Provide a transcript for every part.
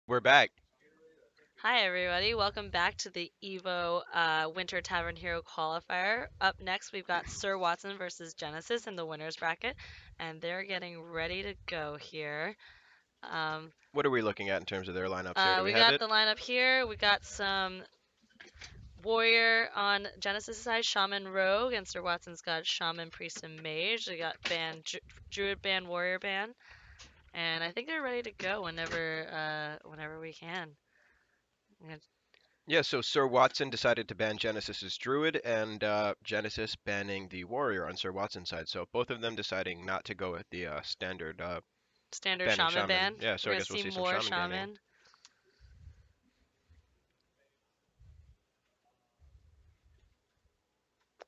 We're back. Hi, everybody. Welcome back to the Evo Winter Tavern Hero Qualifier. Up next, we've got SirWatson versus Genesis in the winner's bracket, and they're getting ready to go here. Um, What are we looking at in terms of their lineups here? Do we we have got it? the lineup here. We got some Warrior on Genesis' side, Shaman Rogue, and SirWatson's got Shaman Priest and Mage. They got Druid Band, Warrior Band, and I think they're ready to go whenever we can. Yeah, so Sir Watson decided to ban Genesis's Druid, and Genesis banning the Warrior on Sir Watson's side. So both of them deciding not to go with the standard Standard banning Shaman Shaman. Band. Yeah, so We're I gonna guess we'll see see some more Shaman banning. Shaman.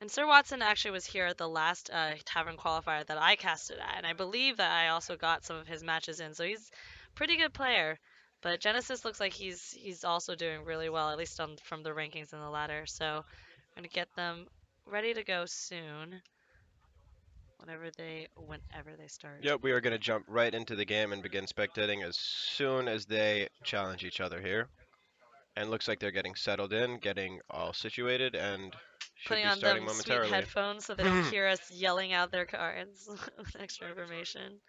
And SirWatson actually was here at the last Tavern Qualifier that I casted at, and I believe that I also got some of his matches in. So he's a pretty good player. But Genesis looks like he's also doing really well, at least from the rankings in the ladder. So I'm gonna get them ready to go soon, whenever they start. Yep, we are going to jump right into the game and begin spectating as soon as they challenge each other here. And looks like they're getting settled in, getting all situated, and should Putting be on starting them sweet momentarily. headphones so they don't And hear us yelling out their cards with extra information.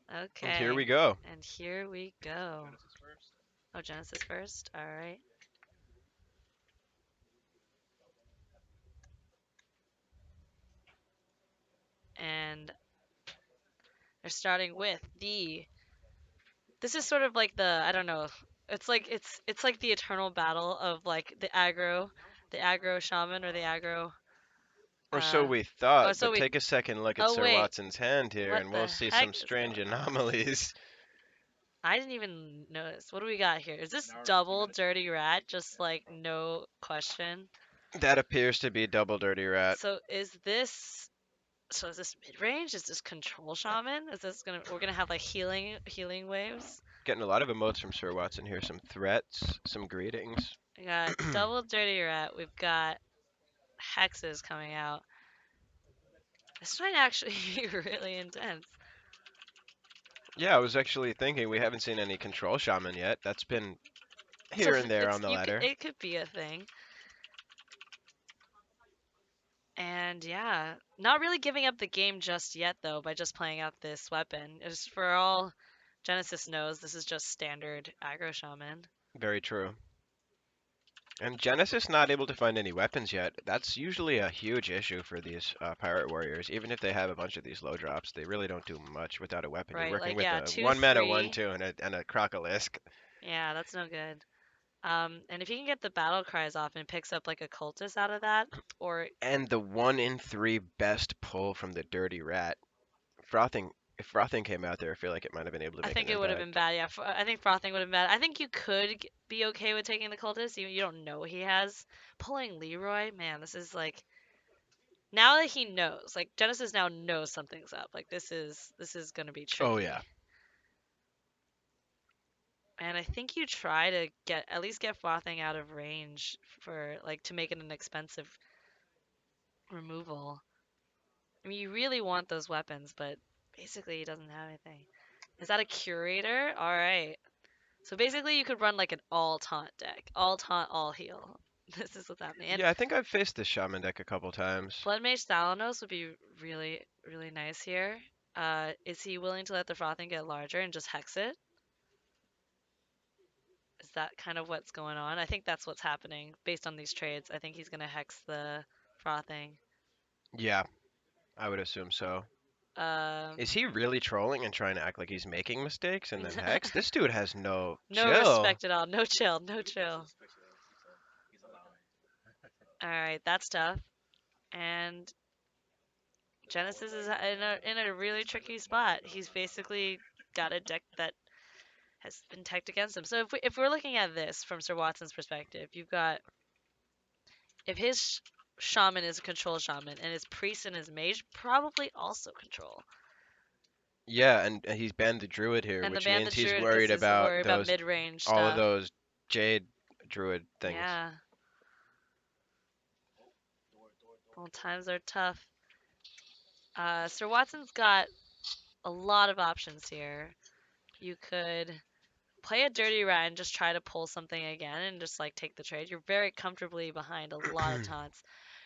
here Okay, we go. and here we go. Oh, Genesis first. All right. And they're starting with the. This is sort of like the I don't know. It's like the eternal battle of like the aggro shaman or the aggro. Or so Uh, we oh, thought, so but we. take a second look at Oh Sir wait, Watson's hand here, what and the we'll see some heck is strange going on? anomalies. I didn't even notice. What do we got here? Is this double dirty rat? Just like no question. That appears to be double dirty rat. So is this So is this mid range? Is this control shaman? Is this gonna we're gonna have like healing waves? Getting a lot of emotes from Sir Watson here. Some threats, some greetings. We got double dirty rat. We've got hexes coming out. This might actually be really intense. Yeah, I was actually thinking we haven't seen any control shaman yet. That's been So here and there on the ladder. it could be a thing. And yeah, not really giving up the game just yet though by just playing out this weapon. It's for all Genesis knows this is just standard aggro shaman. Very true. And Genesis not able to find any weapons yet. That's usually a huge issue for these pirate warriors. Even if they have a bunch of these low drops, they really don't do much without a weapon. You're Right? working Like with yeah, a two, 1 mana three. 1/2 and a crocolisk. Yeah, that's no good. And if you can get the battle cries off and picks up like a cultist out of that, or And the 1 in 3 best pull from the dirty rat. Frothing, if Frothing came out there, I feel like it might have been able to I make an think it would have been impact. bad. Yeah, I think frothing would have been bad. I think you could be okay with taking the cultist. You don't know he has pulling Leroy. Man, this is like now that he knows. Like Genesis now knows something's up. Like this is gonna be Oh yeah. tricky. And I think you try to get at least get frothing out of range for like to make it an expensive removal. I mean, you really want those weapons, but basically he doesn't have anything. Is that a curator? All right. So basically, you could run like an all taunt deck, all taunt, all heal. This is what's happening. And Yeah, I think I've faced this shaman deck a couple times. Blood Mage Thalanos would be really, really nice here. Is he willing to let the frothing get larger and just hex it? Is that kind of what's going on? I think that's what's happening based on these trades. I think he's gonna hex the frothing. Yeah, I would assume so. Um, Is he really trolling and trying to act like he's making mistakes and then hex? This dude has no no chill. respect at all. No chill. No chill. All right, that's tough. And Genesis is in a really tricky spot. He's basically got a deck that has been teched against him. So if we're looking at this from Sir Watson's perspective, you've got if his shaman is a control shaman and his priest and his mage probably also control. Yeah, and he's banned the druid here, And the which band the means he's druid because worried he's about worried about those mid range all of stuff. those jade druid things. Yeah. Well, times are tough. Sir Watson's got a lot of options here. You could play a dirty rat and just try to pull something again and just like take the trade. You're very comfortably behind a lot of taunts.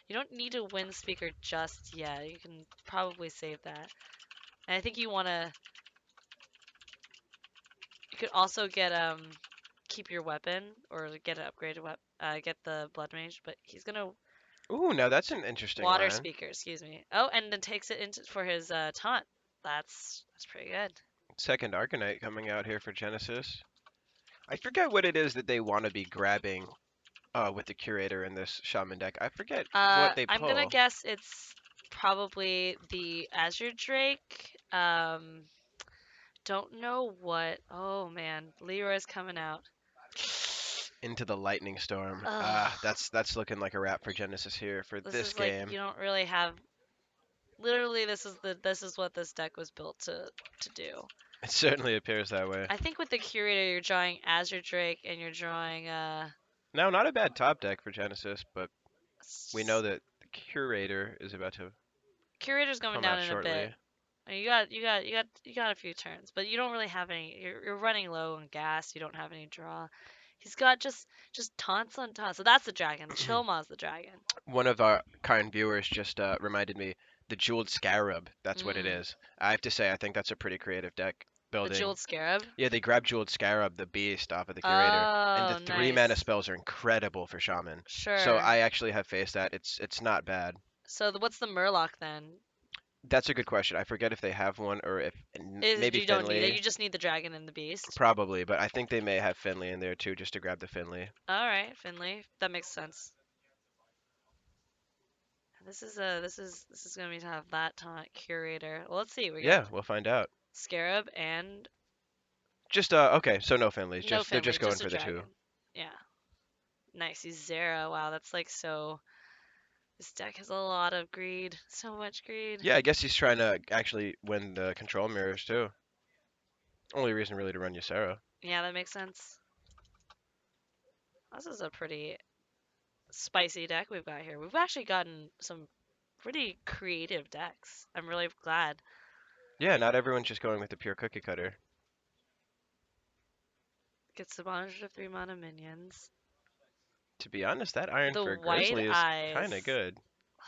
You don't need to win speaker just yet. You can probably save that. And I think you want to. You could also get keep your weapon or get an upgraded weapon. Get the blood mage, but he's gonna Ooh, now that's an interesting water line. speaker. Excuse me. Oh, and then takes it into for his taunt. That's pretty good. Second Arcanite coming out here for Genesis. I forget what it is that they want to be grabbing with the Curator in this Shaman deck. I forget what they I'm gonna pull. guess it's probably the Azure Drake. Don't know what. Oh man, Leroy's coming out. Into the Lightning Storm. Ah, Ugh, that's looking like a wrap for Genesis here for this this is like game. you don't really have. Literally, this is what this deck was built to do. It certainly appears that way. I think with the Curator, you're drawing Azure Drake and you're drawing Now, not a bad top deck for Genesis, but we know s- that the Curator is about to Curator's going come down out in a bit. shortly. You got a few turns, but you don't really have any. You're running low on gas. You don't have any draw. He's got just taunts on taunts. So that's the dragon. Chilma's the dragon. One of our kind viewers just reminded me the Jeweled Scarab. That's what it Mm, is. I have to say, I think that's a pretty creative deck the building. jeweled scarab. Yeah, they grab Jeweled Scarab, the beast, off of the Curator, and the Oh, 3 mana nice. spells are incredible for Shaman. So Sure. I actually have faith that it's not bad. So what's the Murloc then? That's a good question. I forget if they have one or if Is maybe you don't need it. Finley, You just need the dragon and the beast. probably, but I think they may have Finley in there too, just to grab the Finley. All right, Finley. That makes sense. This is gonna be to have that taunt curator. Well, let's see. We got Yeah, we'll find out. scarab and Just okay, so no Finleys, no just they're Finley, just going just a for the two. dragon. Yeah. Nice. He's Zera. Wow, that's like so. This deck has a lot of greed. So much greed. Yeah, I guess he's trying to actually win the control mirrors too. Only reason really to run Ysera. Yeah, that makes sense. This is a pretty spicy deck we've got here. We've actually gotten some pretty creative decks. I'm really glad. Yeah, not everyone's just going with the pure cookie cutter. Gets the bondage of 3 mana minions. To be honest, that Iron The for white Grizzly is kind of eyes. good.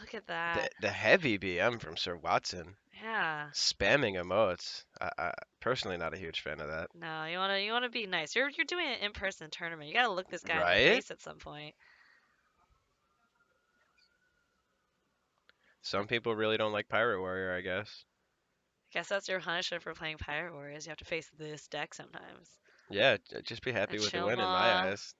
Look at The that. the heavy BM from SirWatson, Yeah. spamming emotes. I personally not a huge fan of that. No, you wanna be nice. You're doing an in-person tournament. You gotta look this guy in the Right? face at some point. Some people really don't like Pirate Warrior, I guess. Guess that's your punishment for playing Pirate Warriors. You have to face this deck sometimes. Yeah, just be A happy with the win in my Chilma. eyes.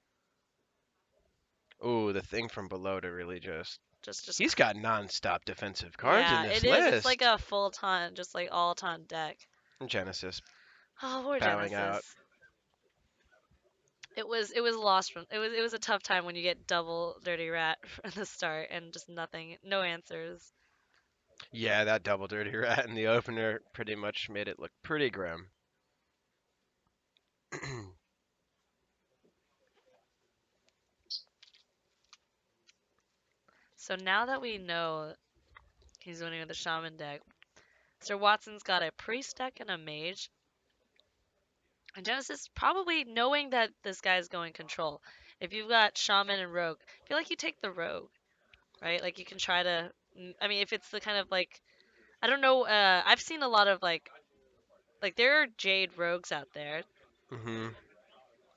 Ooh, the thing from below to really just. Just He's got non-stop defensive cards in yeah, this it is. It's like list. a full taunt, just like all taunt deck. Genesis Oh, poor bowing out. Genesis. It was lost from it was a tough time when you get double dirty rat at the start and just nothing, no answers. Yeah, that double dirty rat in the opener pretty much made it look pretty grim. So now that we know he's winning with the shaman deck, SirWatson's got a priest deck and a mage. And Genesis probably knowing that this guy's going control. If you've got shaman and rogue, I feel like you take the rogue, right? Like you can try to. I mean, if it's the kind of like I don't know. I've seen a lot of like there are Jade rogues out there, hmm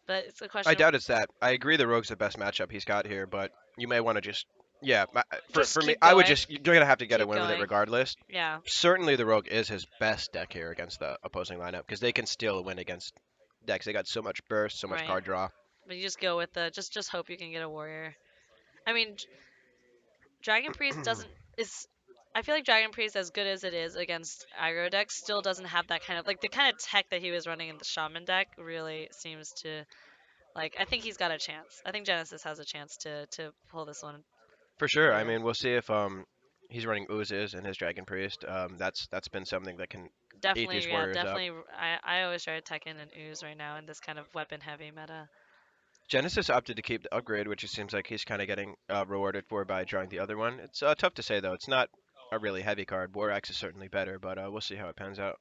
but it's a I question of doubt it's that. I agree the Rogue's the best matchup he's got here, but you may want to just. Yeah, just for me, keep I would going, just. You're going to have to get a keep win with it going. regardless. Yeah, Certainly the Rogue is his best deck here against the opposing lineup because they can still win against decks. They got so much burst, so much right. card draw. But you just go with the just hope you can get a warrior. I mean, Dragon Priest doesn't is. I feel like Dragon Priest, as good as it is against aggro decks, still doesn't have that kind of like the kind of tech that he was running in the Shaman deck. Really seems to like. I think he's got a chance. I think Genesis has a chance to pull this one For sure. I through. mean, we'll see if he's running oozes in his Dragon Priest. That's been something that can eat these Definitely, yeah, warriors up. definitely. I always try to tech in an ooze right now in this kind of weapon heavy meta. Genesis opted to keep the upgrade, which it seems like he's kind of getting rewarded for by drawing the other one. It's tough to say though. It's not a really heavy card. War Axe is certainly better, but we'll see how it pans out.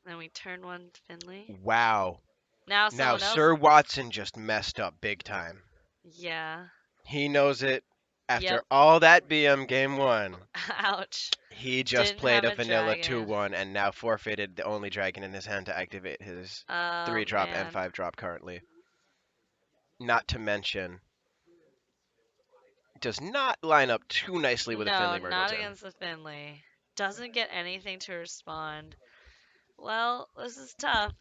Then we turn one Finley. Wow. Now Now, someone else. Sir Watson just messed up big time. Yeah. He knows it. After Yep. all that BM game one, Ouch. he just Didn't played have a a vanilla dragon. 2-1 and now forfeited the only dragon in his hand to activate his Oh 3-drop and man. 5-drop currently. Not to mention, does not line up too nicely with a No, Finley not Myrtleton. against the Finley. Doesn't get anything to respond. Well, this is tough.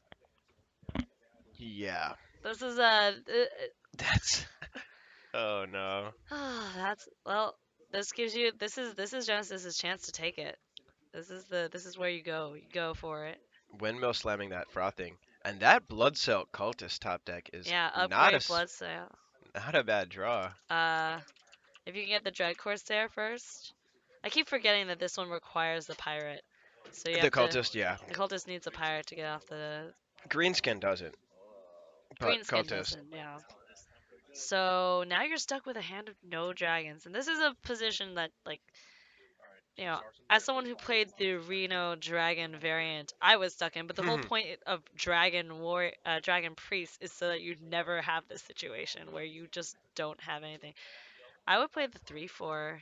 Yeah, This is a. that's. Oh no. That's well. This gives you. This is Genesis's chance to take it. This is where you go. You go for it. Windmill slamming that frothing. And that Blood Silk Cultist top deck is Yeah, not upgrade blood sale. not a bad draw. Uh, if you can get the Dread Corsair first. I keep forgetting that this one requires the pirate. So you The have to. Cultist, yeah. The cultist needs a pirate to get off the. Greenskin doesn't, but Greenskin Cultist. doesn't. Yeah. So now you're stuck with a hand of no dragons, and this is a position that, like, you know, as someone who played the Reno Dragon variant, I was stuck in. But the whole point of Dragon Priest is so that you never have this situation where you just don't have anything. I would play the 3/4.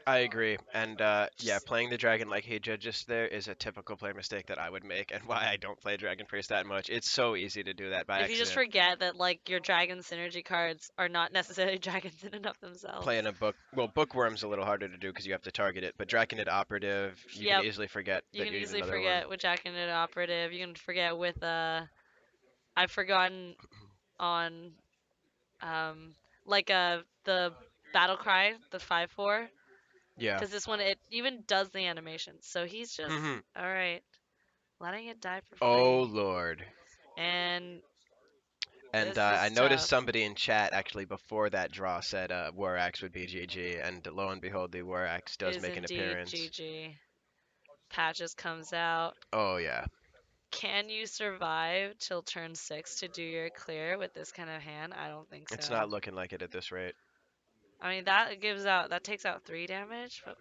I agree. And yeah, Just playing the dragon like he did just there is a typical player mistake that I would make and why I don't play Dragon Priest that much. It's so easy to do that by if you just accident. forget that like your dragon synergy cards are not necessarily dragons in and of themselves. Playing a book, well, Bookworm's a little harder to do because you have to target it, but Draconid Operative, you can Yep, easily forget you that can you need easily another one. forget with Jack and it operative. You can forget with I've forgotten on um like the battle cry, the 5/4, Yeah. because this one it even does the animation. So he's just all right, letting it die for Oh free, Lord. and And this I is noticed tough. somebody in chat actually before that draw said War Axe would be GG, and lo and behold, the War Axe does Is make an indeed appearance. GG. Patches comes out. Oh yeah, Can you survive till turn 6 to do your clear with this kind of hand? I don't think it's so. not looking like it at this rate. I mean, that takes out 3 damage, but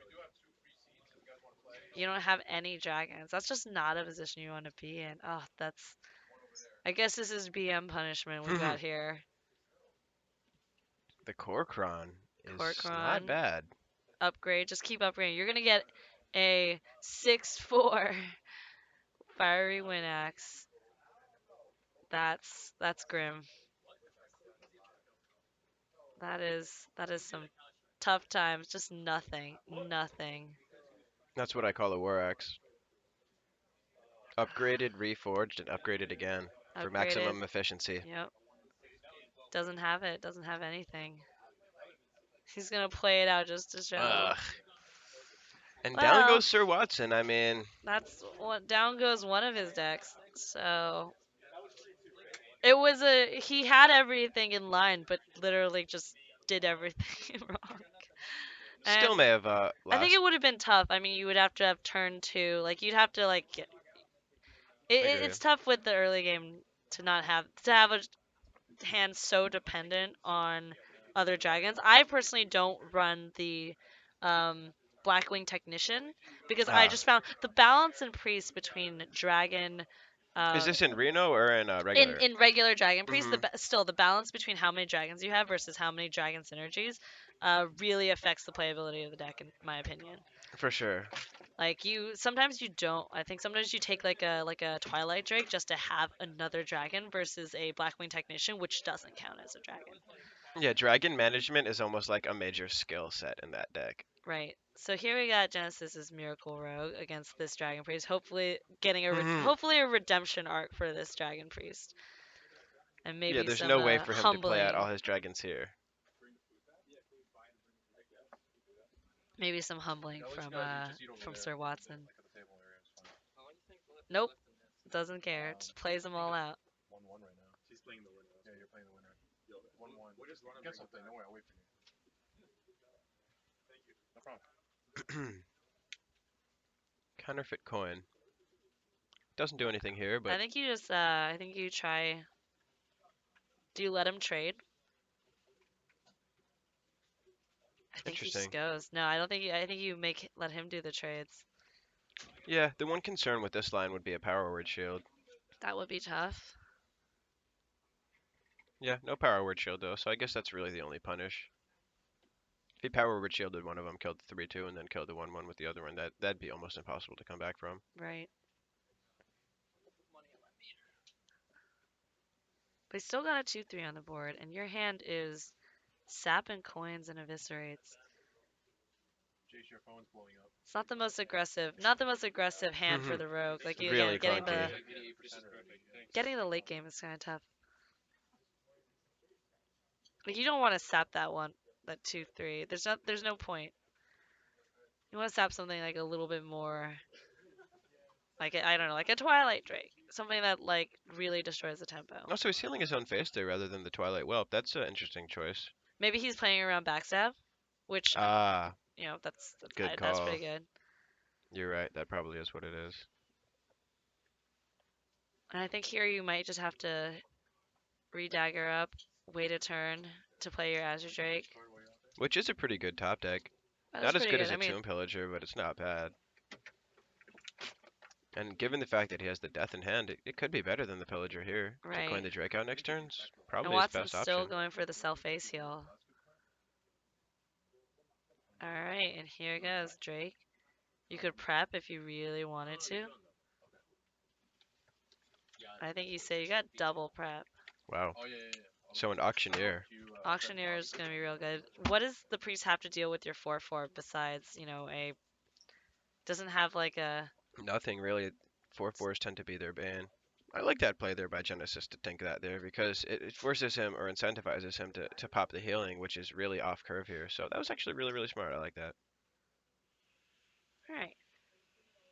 you don't have any dragons. That's just not a position you want to be in. Oh, that's. I guess this is BM punishment we've got here. The Korkron is not Korkron, bad. upgrade. Just keep upgrading. You're gonna get a 6/4 fiery wind axe. That's grim. That is some tough times. Just nothing. Nothing. That's what I call a War Axe. Upgraded, reforged, and upgraded again for Upgraded. maximum efficiency. Yep. Doesn't have it. Doesn't have anything. He's gonna play it out just to show. Ugh. And down Well, goes Sir Watson. I mean, that's what down goes one of his decks. So it was a he had everything in line, but literally just did everything wrong. still And may have I think lost. it would have been tough. I mean, you would have to have turn two. Like you'd have to like Agree. it's tough with the early game to have a hand so dependent on other dragons. I personally don't run the um, Blackwing Technician because I Ah, just found the balance in priest between dragon. is Uh, this in Reno or in in regular? in regular dragon priest, Mm-hmm. still the balance between how many dragons you have versus how many dragon synergies really affects the playability of the deck, in my opinion. For sure. Like you sometimes you don't. I think sometimes you take like a Twilight Drake just to have another dragon versus a Blackwing Technician, which doesn't count as a dragon. Yeah, dragon management is almost like a major skill set in that deck. Right. So here we got Genesis's Miracle Rogue against this Dragon Priest. Hopefully getting Hmm. hopefully a redemption arc for this Dragon Priest, and Yeah, maybe there's some no way for him to play out humbling, all his dragons here. maybe some humbling from SirWatson. Nope, doesn't care. Just plays them all out. Counterfeit coin. Doesn't do anything here, I but think you just I think you try. Do you let him trade? I think he just interesting. goes. No, I don't think. I think you let him do the trades. Yeah, the one concern with this line would be a power word shield. That would be tough. Yeah, no power word shield though, so I guess that's really the only punish. If he power word shielded one of them, killed the 3-2, and then killed the 1-1 with the other one, that'd be almost impossible to come back from. Right. But he's still got a 2-3 on the board, and your hand is sap and coins and eviscerates. It's not the most aggressive hand for the rogue. Like you, again, Really clunky. getting the late game is kind of tough. Like you don't want to sap that one, that 2-3. There's no point. You want to sap something like a little bit more, like I don't know, like a Twilight Drake, something that like really destroys the tempo. Also, he's healing his own face there rather than the Twilight Whelp. That's an interesting choice. Maybe he's playing around backstab, which Ah, good that's call. pretty good. You're right. That probably is what it is. And I think here you might just have to re-dagger up, wait a turn to play your Azure Drake. Which is a pretty good top deck. That's Not as pretty good good. as I a mean, Tomb Pillager, but it's not bad. And given the fact that he has the Death in hand, it could be better than the Pillager here. To coin right. the Drake out next turn's And probably his Watson's best still option. going for the self-face heal. Alright, and here goes, Drake. You could prep if you really wanted to. I think you say you got double prep. Wow. So an Auctioneer. Auctioneer is going to be real good. What does the priest have to deal with your 4/4 besides, a doesn't have like a Nothing really. 4/4s tend to be their bane. I like that play there by Genesis to think that there because it forces him or incentivizes him to pop the healing, which is really off curve here. So that was actually really, really smart. I like that. All right.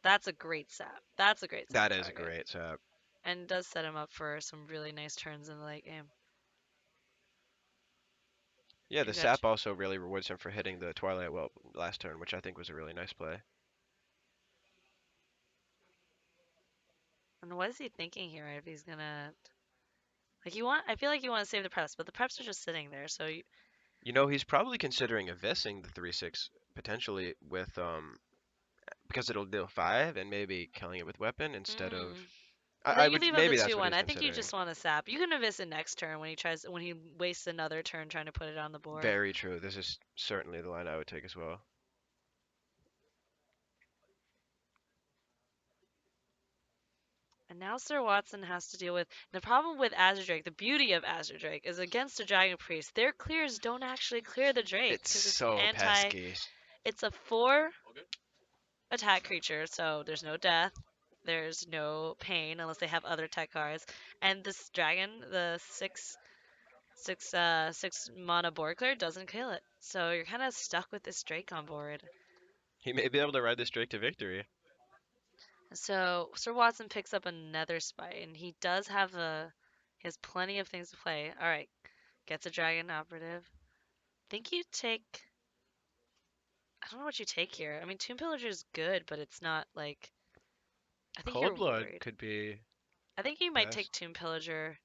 That's a great sap. That's a great sap That is a target. great setup. And does set him up for some really nice turns in the late game. Yeah, the Congrats. sap also really rewards him for hitting the Twilight Whelp last turn, which I think was a really nice play. And what is he thinking here if he's gonna I feel like you want to save the preps, but the preps are just sitting there, so You know, he's probably considering evissing the 3/6 potentially with because it'll deal 5 and maybe killing it with weapon instead of mm. But I then you would leave up the maybe that's what 2/1. he's I think you considering. just want to sap. You can eviscate next turn when he wastes another turn trying to put it on the board. Very true. This is certainly the line I would take as well. And now SirWatson has to deal with the problem with Azure Drake. The beauty of Azure Drake is against a Dragon Priest, their clears don't actually clear the Drake It's because it's so anti. pesky. It's a 4 attack creature, so there's no death, there's no pain unless they have other tech cards. And this dragon, the 6 mana board clear doesn't kill it. So you're kind of stuck with this Drake on board. He may be able to ride this Drake to victory. So SirWatson picks up another spite, and he has plenty of things to play. All right, gets a dragon operative. Think you take. I don't know what you take here. I mean, Tomb Pillager is good, but it's not like. I think Cold you're Blood worried. could be I think you might take best. Tomb Pillager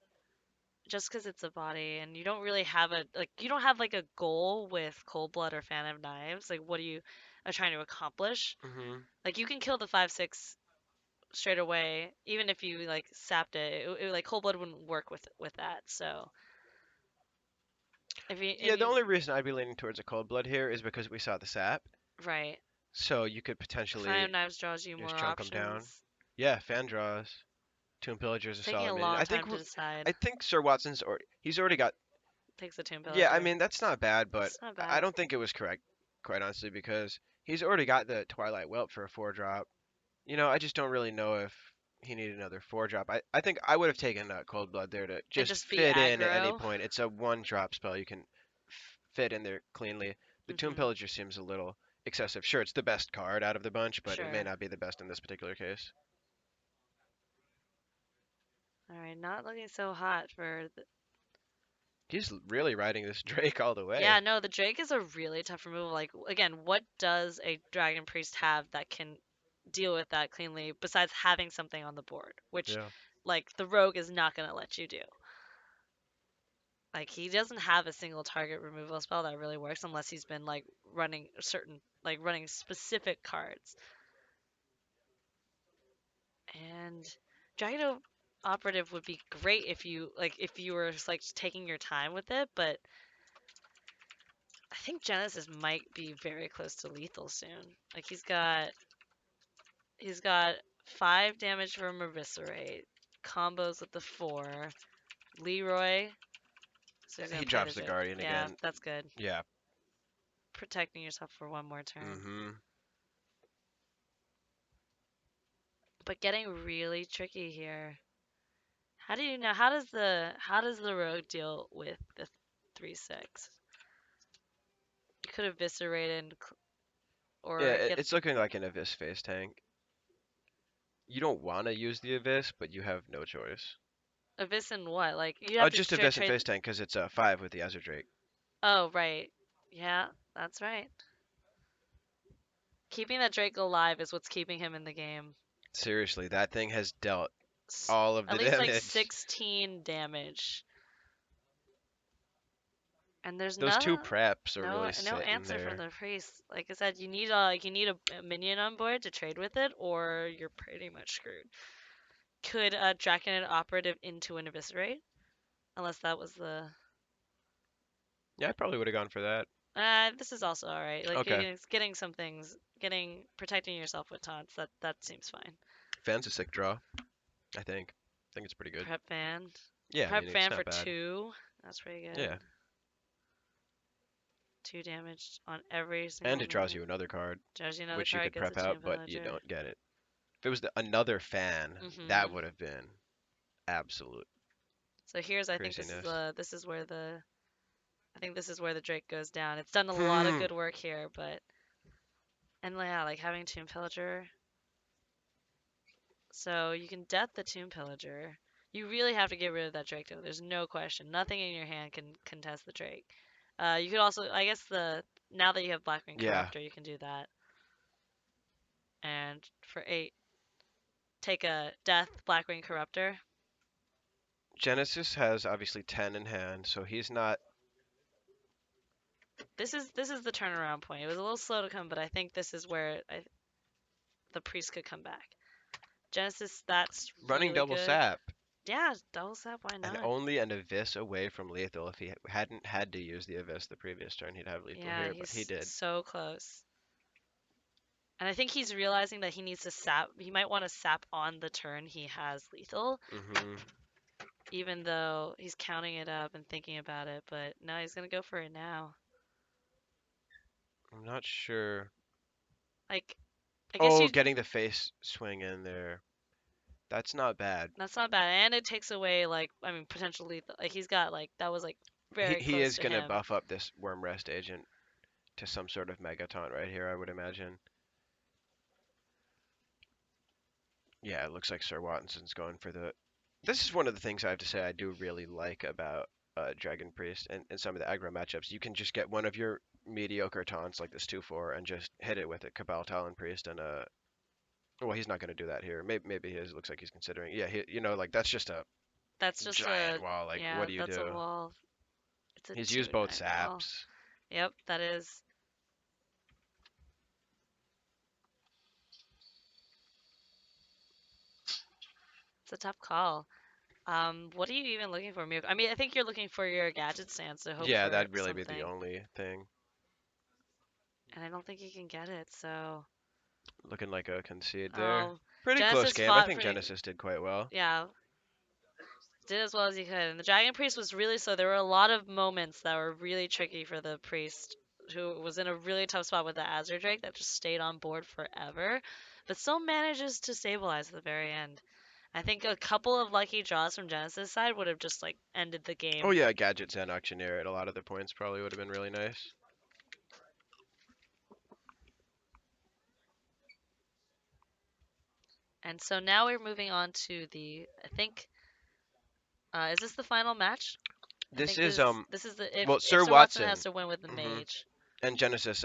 just because it's a body, and you don't really have you don't have like a goal with Cold Blood or Fan of Knives. Like, what are trying to accomplish? Hmm. Like, you can kill the 5/6 straight away, even if you like sapped it. Like Cold Blood wouldn't work with that. So if Yeah, the you only reason I'd be leaning towards a Cold Blood here is because we saw the sap. right, So you could Fan potentially of Knives draws you just more chunk them down. options. Yeah, fan draws. Tomb Pillager is a It's taking solid a minion. long time to decide. I think Sir Watson's or he's already got. Takes the Tomb Yeah, I Pillager. mean that's not bad, but It's not I bad. don't think it was correct, quite honestly, because he's already got the Twilight Whelp for a 4 drop. I just don't really know if he needed another 4 drop. I think I would have taken Cold Blood there to And just just be fit in at any aggro. point. It's a 1 drop spell. You can fit in there cleanly. The Tomb Mhm. Pillager seems a little excessive. Sure, it's the best card out of the bunch, but it may Sure. not be the best in this particular case. All right, not looking so hot for the. He's really riding this Drake all the way. Yeah, no, the Drake is a really tough removal. Like, again, what does a Dragon Priest have that can deal with that cleanly besides having something on the board? Which, Yeah. like, the Rogue is not going to let you do. Like, he doesn't have a single target removal spell that really works unless he's been, like, running specific cards. And Dragon operative would be great if you were just, like taking your time with it, but I think Genesis might be very close to lethal soon. Like he's got 5 damage from Eviscerate, combos with the 4, Leroy, so he's gonna He play the drops the Drake. Guardian Yeah, again. that's good. Yeah. Protecting yourself for one more turn. Mm-hmm. But getting really tricky here. How do you know? How does the rogue deal with the 3/6? You could eviscerate and Yeah, or get it's looking like an Abyss face tank. You don't want to use the Abyss, but you have no choice. Abyss and what? Like you Oh, have to just Abyss and trade. face tank because it's a 5 with the Azure Drake. Oh right, yeah, that's right. Keeping that Drake alive is what's keeping him in the game. Seriously, that thing has dealt all of At the least like damage. 16 damage. And there's Those no 2 preps are no really no sitting answer from there. the priest. Like I said, you need a minion on board to trade with it, or you're pretty much screwed. Could Draconid operative into an eviscerate? Unless that was the. Yeah, I probably would have gone for that. This is also all right. Like Okay. getting some things, getting protecting yourself with taunts. That seems fine. Fan's a sick draw, I think. I think it's pretty good. Prep fan, Yeah, I prep mean, it's fan not for bad. 2. That's pretty good. Yeah. 2 damage on every And single it draws minion. you another card, Draws you another which you card, could gets a prep out, Tomb but you Pillager. don't get it. If it was another fan, that Mhm. would have been absolute So here's I think craziness. this is where the I think this is where the Drake goes down. It's done a lot of Hmm. good work here, but and yeah, like having Tomb Pillager. So you can death the Tomb Pillager. You really have to get rid of that Drake though. There's no question. Nothing in your hand can contest the Drake. You could also, I guess the now that you have Blackwing Yeah. Corruptor, you can do that. And for 8, take a death Blackwing Corruptor. Genesis has obviously 10 in hand, so he's not. This is the turnaround point. It was a little slow to come, but I think this is where the priest could come back. Genesis, that's Running really double good. sap, Yeah, double sap, why and not? only an Abyss away from lethal. If he hadn't had to use the Abyss the previous turn, he'd have lethal Yeah, here, but he he's did. so close. And I think he's realizing that he needs to sap. He might want to sap on the turn he has lethal, Hmm. even though he's counting it up and thinking about it. But no, he's gonna go for it now. I'm not sure. Like, I guess Oh, you. getting the face swing in there. That's not bad. That's not bad, and it takes away like I mean potential lethal. Like he's got like that was like He, very he close is to going to him. buff up this Worm Rest agent to some sort of Mega Taunt right here, I would imagine. Yeah, it looks like SirWatson's going for the. This is one of the things I have to say I do really like about Dragon Priest and some of the aggro matchups. You can just get one of your mediocre taunts like this 2/4 and just hit it with a Cabal Talon Priest and a. Well, he's not going to do that here. Maybe he is. Looks like he's considering. Yeah, like that's just a That's just giant a wall. Like, what yeah, do you that's a do? wall. It's a He's used both 2/9 wall. saps. Yep, that is. It's a tough call. What are you even looking for? I mean, I think you're looking for your gadget stance to hope Yeah, for that'd really be the something, only thing. and I don't think you can get it. So, Looking like a concede there. oh, Pretty close Genesis game. I fought think pretty. Genesis did quite well. Yeah, did as well as he could. And the Dragon Priest was really slow. There were a lot of moments that were really tricky for the Priest, who was in a really tough spot with the Azure Drake that just stayed on board forever, but still manages to stabilize at the very end. I think a couple of lucky draws from Genesis side would have just like ended the Oh game. yeah, Gadgets and Auctioneer at a lot of the points probably would have been really nice. And so now we're moving on to the. I think is this the final match? I This think is this is the well, if Sir Sir Watson has Watson, to win with the hmm mage. and Genesis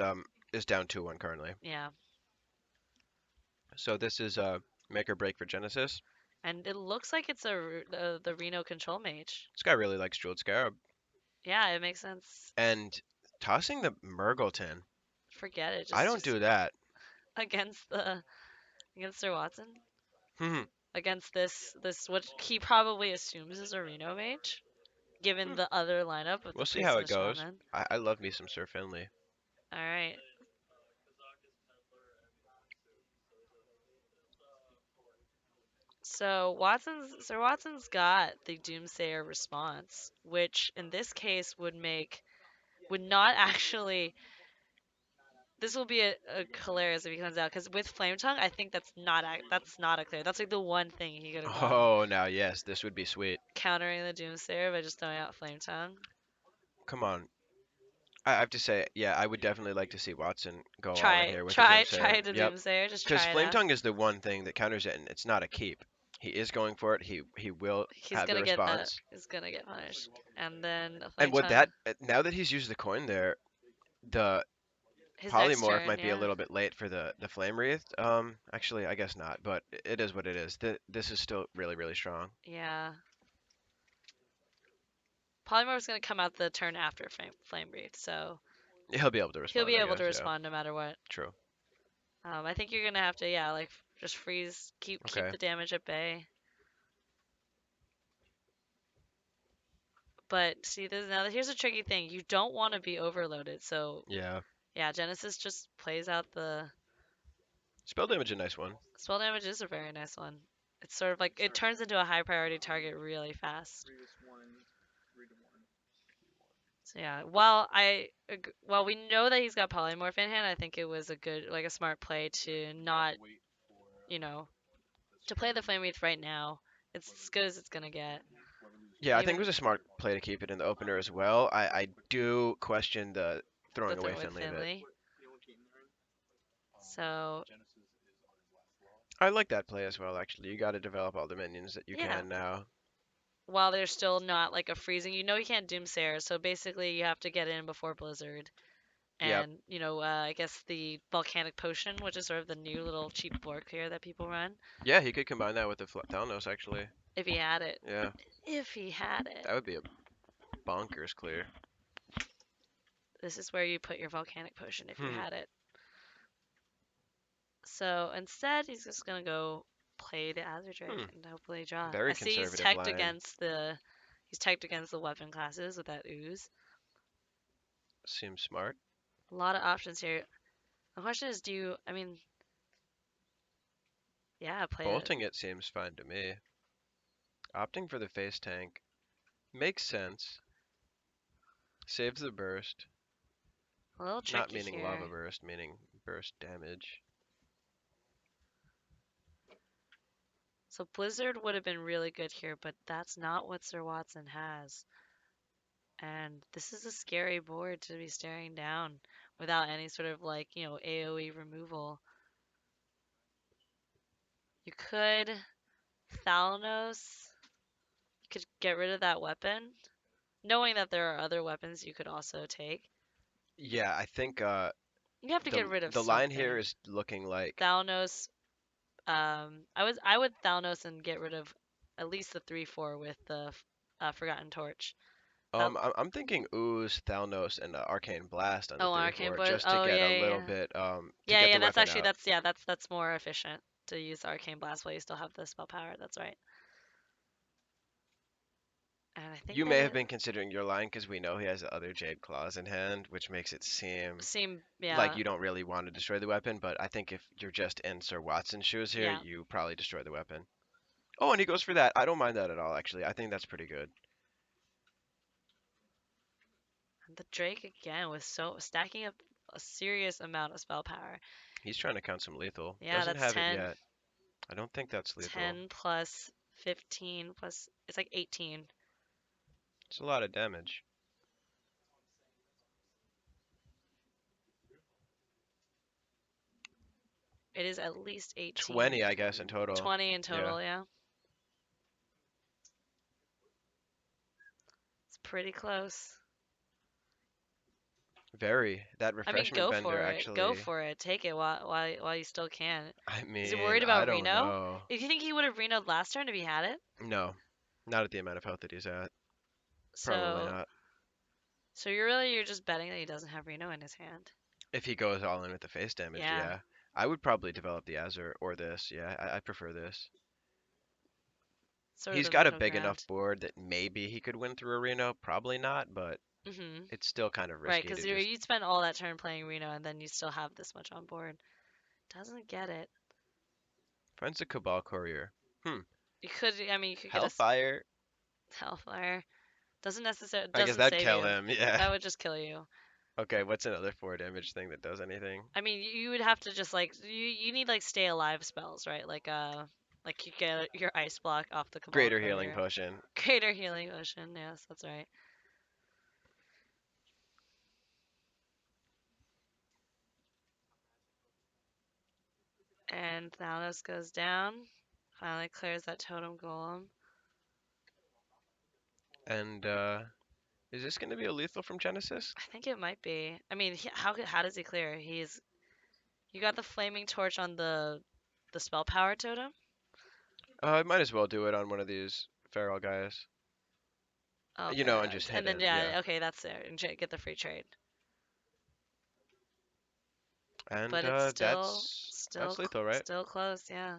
is down 2-1 currently. Yeah, So this is make or break for Genesis. and it looks like it's the Reno control mage. This guy really likes Jeweled Scarab Yeah, it makes sense. and tossing the Murgleton. Forget it. I Just don't just do that. against the against Sir Watson. against this what he probably assumes is a Reno mage, given Hmm. the other lineup with the We'll see priest how and it the goes. shaman. I love me some Sir Finley. All right. So SirWatson's got the Doomsayer response, which in this case would not actually. This will be a hilarious if he comes out because with Flame Tongue, I think that's not a clear. That's like the one thing he could have done, Oh, now yes, this would be sweet. countering the Doomsayer by just throwing out Flame Tongue. Come on. I have to say, yeah, I would definitely like to see Watson go all in Try here with the try Doomsayer. try the Yep. Doomsayer. Just Because try it Flame out. Tongue is the one thing that counters it, and it's not a keep. He is going for it. He will He's have the gonna get that. response. He's gonna get punished. And then a And Flame would Tongue. that now that he's used the coin there, the His next polymorph turn, might be a yeah. little bit late for the flame wreath. Actually, I guess not, but it is what it is. This is still really strong. Yeah. Polymorph's gonna come out the turn after Flame Breathe, so He'll be able to he'll respond, be I able to guess. Yeah, respond no matter what. true. I think you're gonna have to, yeah, like just freeze, keep Okay. the damage at bay. But see, here's a tricky thing. You don't want to be overloaded, so Yeah. yeah, Genesis just plays out the Spell damage, a nice one. spell damage is a very nice one. It's sort of like it turns into a high priority target really fast. So yeah, while we know that he's got polymorph in hand, I think it was a smart play to not, you know, to play the flame wreath right now. It's as good as it's gonna get. Yeah, And I think it even was a smart play to keep it in the opener as well. I do question the the throwing away throw with Finley a bit. Finley. So I like that play as well, actually. You got to develop all the minions that you yeah, can now. while there's still not like a freezing, you can't Doomsayer, so basically you have to get in before Blizzard. Yep. And I guess the volcanic potion, which is sort of the new little cheap bork here that people run, Yeah, he could combine that with the Thalnos, actually. if he had it. Yeah, If he had it. that would be a bonkers clear. This is where you put your volcanic potion if you Hmm. had it. So instead, he's just gonna go play the Azure Drake Hmm. and hopefully draw. I Very see conservative line. he's teched against the weapon classes with that ooze. Seems smart. A lot of options here. The question is, I mean, yeah, play it. Bolting it seems fine to me. Opting for the face tank makes sense. Saves the burst. A little Not tricky meaning lava here. burst, meaning burst damage. So Blizzard would have been really good here, but that's not what SirWatson has. And this is a scary board to be staring down without any sort of AoE removal. You could Thalnos. You could get rid of that weapon, knowing that there are other weapons you could also take. Yeah, I think You have to the get rid of the line here something. is looking like Thalnos. I would Thalnos and get rid of at least the 3/4 with the Forgotten Torch. That I'm thinking Ooze, Thalnos, and Arcane Blast on the Oh, three Arcane four Blast. just to Oh get a yeah, little yeah, bit to yeah, get yeah. the That's weapon actually out. that's more efficient to use Arcane Blast while you still have the spell power. That's right. And I think You that may have it been considering your line because we know he has the other Jade Claws in hand, which makes it seem seem like yeah you don't really want to destroy the weapon. But I think if you're just in Sir Watson's shoes here, yeah. you probably destroy the weapon. Oh, and he goes for that. I don't mind that at all, actually. I think that's pretty good. And the Drake again with so stacking up a serious amount of spell power. He's trying to count some lethal. Yeah, Doesn't that's have it 10, yet. I don't think that's lethal. 10 plus 15 plus it's like 18. It's a lot of damage. It is at least 18. 20, I guess, in total. 20 in Yeah. total, yeah. It's pretty close. Very. That I mean, refreshment go vendor for it. Go actually. for it. Take it while you still can. I Is he mean, worried I about don't Reno? know. If you think he would have Reno'd last turn if he had it, No, not at the amount of health that he's at. Probably so not. you're just betting that he doesn't have Reno in his hand. If he goes all in with the face damage, Yeah. yeah. I would probably develop the Azure or this. Yeah, I prefer this. sort of He's the got a middle big enough ground. board that maybe he could win through a Reno. Probably not, but Mhm. it's still kind of Right, risky because to just. you'd spend all that turn playing Reno, and then you still have this much on board. Doesn't get it. Finds a Cabal Courier. Hmm. You could, I mean, you could get a Hellfire. Hellfire. Doesn't necessarily I guess doesn't that'd save kill you. him. Yeah. That would just kill you. Okay. What's another 4 damage thing that does anything? I mean, you would have to just like you need like stay alive spells, right? Like you get your ice block off the Cabal Greater Healing Courier. Potion. Greater healing potion. Yes, that's right. And Thanos goes down. Finally clears that totem golem. And is this going to be a lethal from Genesis? I think it might be. I mean, how does he clear? You got the flaming torch on the spell power totem. I might as well do it on one of these feral guys. Okay, And just hit and then it. Yeah. yeah, okay, that's there, and get the free trade. And But it's that's lethal, right? still close. Yeah.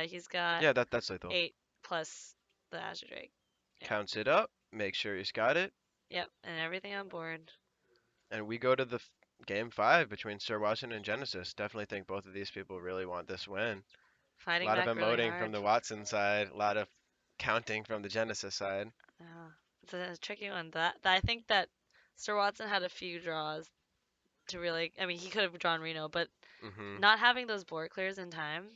He's got Yeah, that's lethal. 8 plus the Azure Drake. Yeah. Counts it up. Make sure he's got it. Yep, and everything on board. And we go to the game 5 between SirWatson and Genesis. Definitely think both of these people really want this win. A Fighting lot of back really emoting from hard. the Watson side. A lot of counting from the Genesis side. Yeah. It's a tricky one. I think that SirWatson had a few draws to really. I mean, he could have drawn Reno, but Hmm. not having those board clears in time,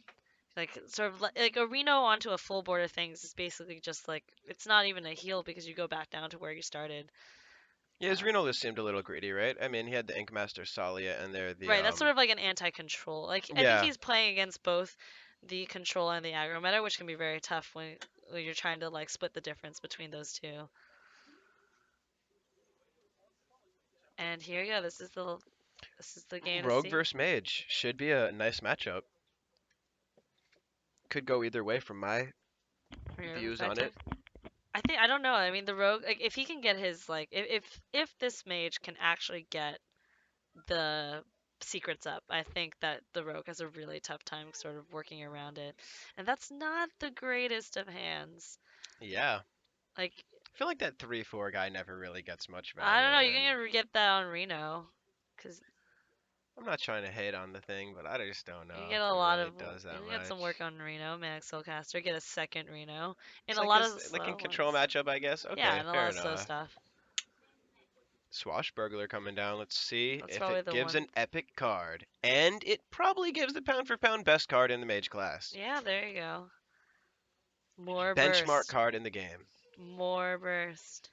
like sort of like a Reno onto a full board of things is basically just like it's not even a heal because you go back down to where you started. Yeah, his Uh, Reno list seemed a little greedy, right? I mean, he had the Inkmaster Salia and there the right, that's sort of like an anti-control. Like I think yeah. he's playing against both the control and the aggro meta, which can be very tough when you're trying to like split the difference between those two. And here you go. This is the game to Rogue see. versus Mage should be a nice matchup. Could go either way from my From your views on it. perspective. I don't know. I mean, the rogue, like if he can get his like if this mage can actually get the secrets up, I think that the rogue has a really tough time sort of working around it, and that's not the greatest of hands. Yeah. Like I feel like that 3/4 guy never really gets much I value, don't know, you and can get that on Reno, because I'm not trying to hate on the thing, but I just don't you can know get if a it lot really of does you that can get some work much. on Reno, Max Soulcaster, get a second Reno, and It's a like lot this, of like in slow control ones. matchup, I guess. Yeah, Okay, and a lot fair of slow enough. stuff. Swashbuckler coming down. Let's see That's if probably it the gives one. an epic card, and it probably gives the pound for pound best card in the mage class. Yeah, there you go. More Benchmark burst. card in the game. More burst.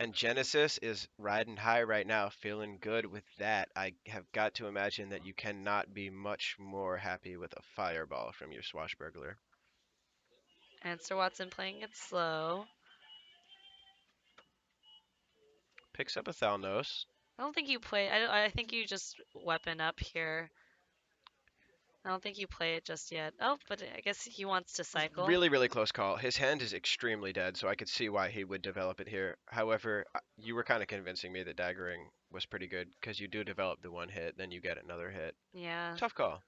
And Genesis is riding high right now, feeling good with that. I have got to imagine that you cannot be much more happy with a fireball from your Swashbuckler. And SirWatson playing it slow. Picks up a Thalnos. I don't think you play. I think you just weapon up here. I don't think you play it just yet. Oh, but I guess he wants to cycle. Really, really close call. His hand is extremely dead, so I could see why he would develop it here. However, you were kind of convincing me that daggering was pretty good because you do develop the one hit, then you get another hit. Yeah. Tough call.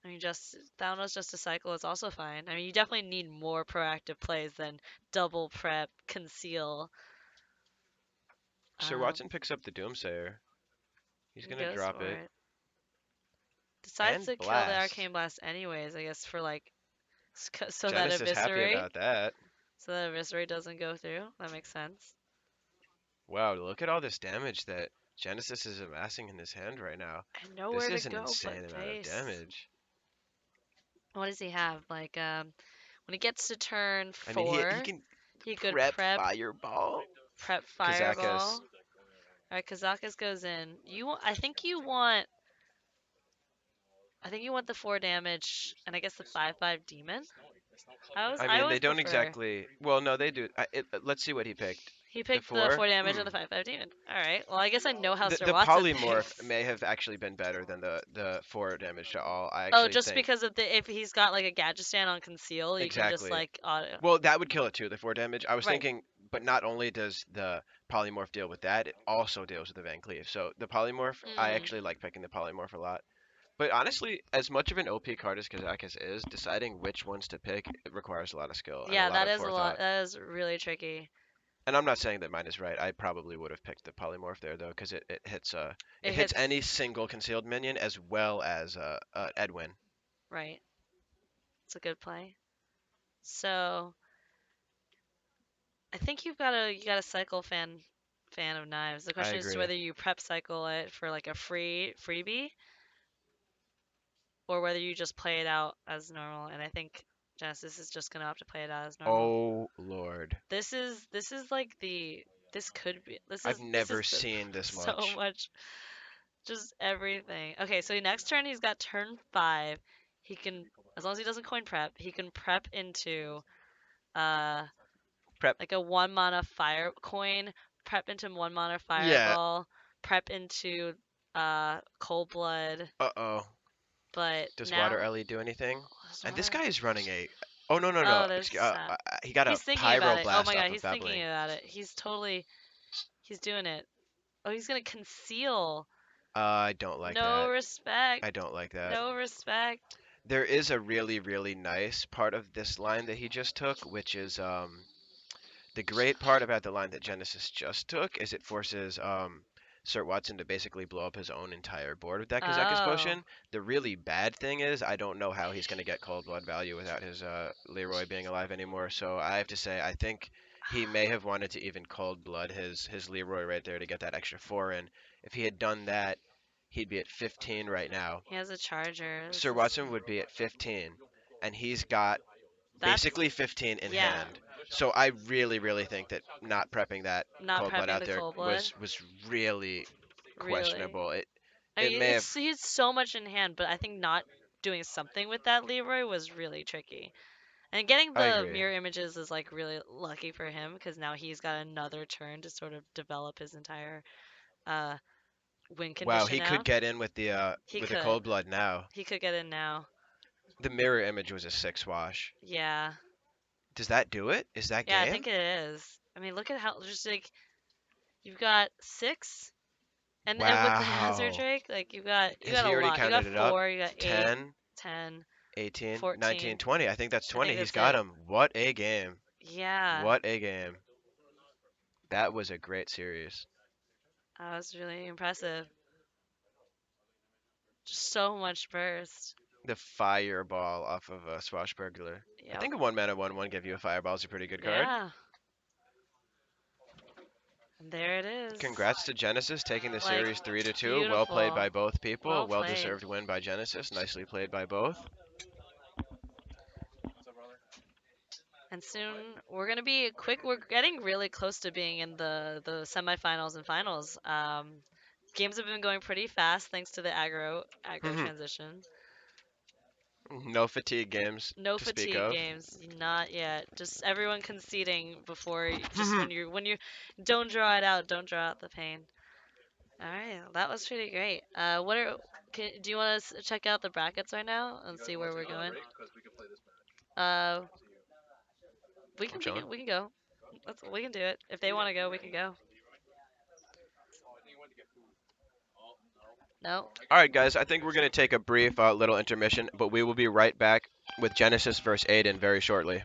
I mean, just Thanos just to cycle is also fine. I mean, you definitely need more proactive plays than double prep, conceal. Sir Um, Watson picks up the Doomsayer. He's he gonna goes drop for it. it. Decides And to kill the Blast. Arcane Blast anyways, I guess for like so that Genesis happy eviscerate, about that. doesn't go through. That makes sense. Wow, look at all this damage that Genesis is amassing in his hand right now. And This nowhere to is an go but insane amount of face. damage. What does he have? Like when he gets to turn I mean, he 4, can he could prep Fireball. prep Kazakus. fireball. All right, Kazakus goes in. I think you want the 4 damage and I guess the 5/5 demon. I I mean, they always don't prefer. exactly. Well, no, they do. Let's see what he picked. He The picked the 4. 4 damage and the 5/5 demon. All right. Well, I guess I know how Sir The Watson polymorph thinks. may have actually been better than the 4 damage to all. I Oh, actually just think because of the if he's got like a gadget stand on conceal, you can just exactly. like auto. Well, that would kill it too, the 4 damage. I was Right. thinking, but not only does the polymorph deal with that, it also deals with the Van Cleave. So the polymorph, I Mm. actually like picking the polymorph a lot. But honestly, as much of an OP card as Kazakus is, deciding which ones to pick it requires a lot of skill and a Yeah, lot that of is a lot. forethought. That is really tricky. And I'm not saying that mine is right. I probably would have picked the polymorph there though, because It it hits hits any single concealed minion as well as Edwin. right. It's a good play. So I think you got a cycle fan of knives. The I question is agree. whether you prep cycle it for like a freebie or whether you just play it out as normal. And I think Genesis is just gonna have to play it out as normal. Oh Lord, This is like this could be I've this never is the seen this so much. much just everything. Okay, so next turn he's got turn 5. He can, as long as he doesn't coin prep, he can prep into uh Prep. like a 1 mana fire coin, prep into 1 mana Yeah. fireball, prep into cold blood, Uh-oh. but Does Water now Ellie do anything? there's And this water. guy is running a. Oh no no no! Oh, there's sap. He got a He's thinking about it. Oh my pyroblast god, off of he's thinking babbling. about it. He's doing it. Oh, he's gonna conceal. I don't like No that. I respect. don't like that. No respect. There is a really really nice part of this line that he just took, which is the great part about the line that Genesis just took is it forces SirWatson to basically blow up his own entire board with that Kazakus Oh. potion. The really bad thing is I don't know how he's going to get cold blood value without his Leroy being alive anymore. So I have to say I think he may have wanted to even cold blood his Leroy right there to get that extra 4 in. If he had done that, he'd be at 15 right now. He has a charger. This Sir is Watson would be at 15, and he's got that's basically 15 in yeah. hand. So I really, really think that not prepping that Not cold blood prepping out the there cold blood. was really Really. questionable. I It mean, may have. it's he had so much in hand, but I think not doing something with that Leroy was really tricky. And getting I the agree. mirror images is like really lucky for him because now he's got another turn to sort of develop his entire uh win Wow, condition he could out. get in He with the could. cold blood now. He could get in now. The mirror image was a 6 wash. Yeah. Does that do it? Is that Yeah, I game? think it is. I mean, look at how just like you've got 6 and with the Hazard Wow. Drake, like you got Has a he already lot. You got counted it up? 4, you got 8, 10, 10, 18, 19, 14. 20. I think that's I 20. think He's that's got it. him. What a game. Yeah. What a game. That was a great series. That was really impressive. Just so much burst. The fireball off of a swashbuckler. I Yep. think a 1 mana 1/1 give you a fireball is a pretty good card. Yeah. And there it is. Congrats to Genesis taking the Like, series 3-2. Well played beautiful. by both people. Well Well played. deserved win by Genesis. Nicely played by both. And soon we're gonna be quick. We're getting really close to being in the semifinals and finals. Games have been going pretty fast thanks to the aggro transition. No fatigue games No to speak fatigue of. games, not yet. Just everyone conceding before. Just when you don't draw it out, don't draw out the pain. All right, that was pretty great. Do you want to check out the brackets right now and see where we're going? Uh, we I'm can we chilling. can we can go. We can do it. If they want to go, we can go. No. All right, guys. I think we're going to take a brief little intermission, but we will be right back with Genesis versus Aiden very shortly.